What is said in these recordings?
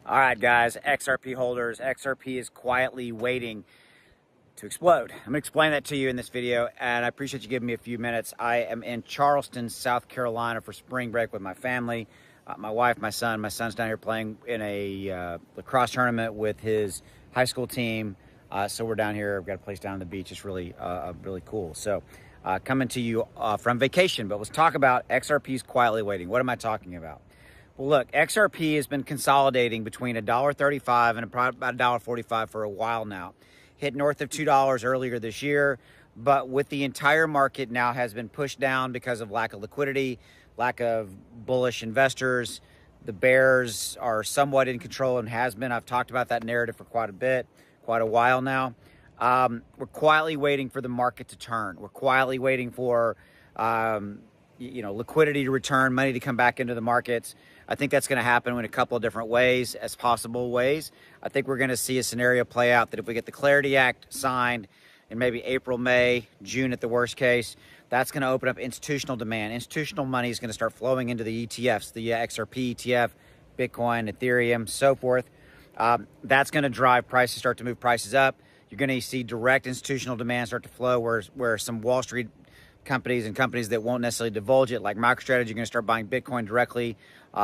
All right, guys, XRP holders, XRP is quietly waiting to explode. I'm gonna explain that to you in this video, and I appreciate you giving me a few minutes. I am in Charleston, South Carolina for spring break with my family, my wife, my son. My son's down here playing in a lacrosse tournament with his high school team. So we're down here, we've got a place down on the beach. It's really, really cool. So coming to you from vacation, but let's talk about XRP's quietly waiting. What am I talking about? Well, look, XRP has been consolidating between $1.35 and about $1.45 for a while now. Hit north of $2 earlier this year, but with the entire market now has been pushed down because of lack of liquidity, lack of bullish investors. The bears are somewhat in control and has been. I've talked about that narrative for quite a while now. We're quietly waiting for the market to turn. We're quietly waiting for liquidity to return, money to come back into the markets. I think that's going to happen in a couple of different ways, as possible ways. I think we're going to see a scenario play out that if we get the Clarity Act signed in maybe April, May, June at the worst case, that's going to open up institutional demand. Institutional money is going to start flowing into the ETFs, the XRP ETF, Bitcoin, Ethereum, so forth. That's going to drive prices, start to move prices up. You're going to see direct institutional demand start to flow where some Wall Street companies and companies that won't necessarily divulge it, like MicroStrategy, are going to start buying Bitcoin directly.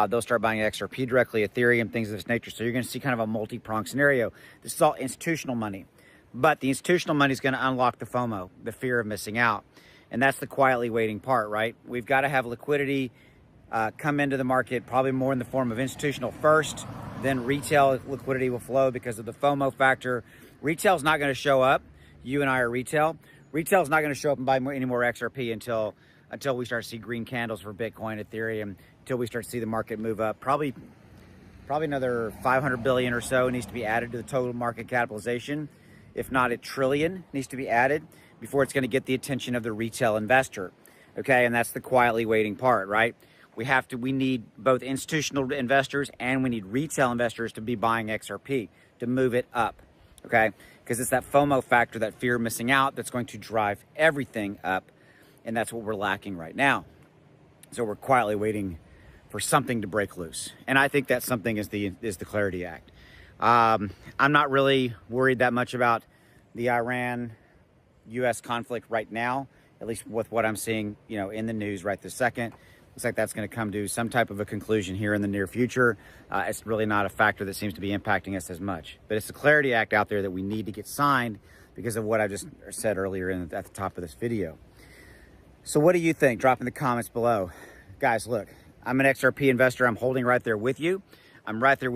They'll start buying XRP directly, Ethereum, things of this nature. So you're going to see kind of a multi-pronged scenario. This is all institutional money. But the institutional money is going to unlock the FOMO, the fear of missing out. And that's the quietly waiting part, right? We've got to have liquidity come into the market, probably more in the form of institutional first, then retail liquidity will flow because of the FOMO factor. Retail is not going to show up. You and I are retail. Retail is not going to show up and buy any more XRP until we start to see green candles for Bitcoin, Ethereum, until we start to see the market move up. Probably another 500 billion or so needs to be added to the total market capitalization. If not, a trillion needs to be added before it's going to get the attention of the retail investor. Okay, and that's the quietly waiting part, right? We need both institutional investors and we need retail investors to be buying XRP to move it up. Okay, because it's that FOMO factor, that fear of missing out, that's going to drive everything up, and that's what we're lacking right now. So we're quietly waiting for something to break loose, and I think that something is the Clarity Act. I'm not really worried that much about the Iran-U.S. conflict right now, at least with what I'm seeing, in the news right this second. Looks like that's going to come to some type of a conclusion here in the near future. It's really not a factor that seems to be impacting us as much. But it's the Clarity Act out there that we need to get signed because of what I just said earlier at the top of this video. So what do you think? Drop in the comments below. Guys, look, I'm an XRP investor. I'm holding right there with you. I'm right there with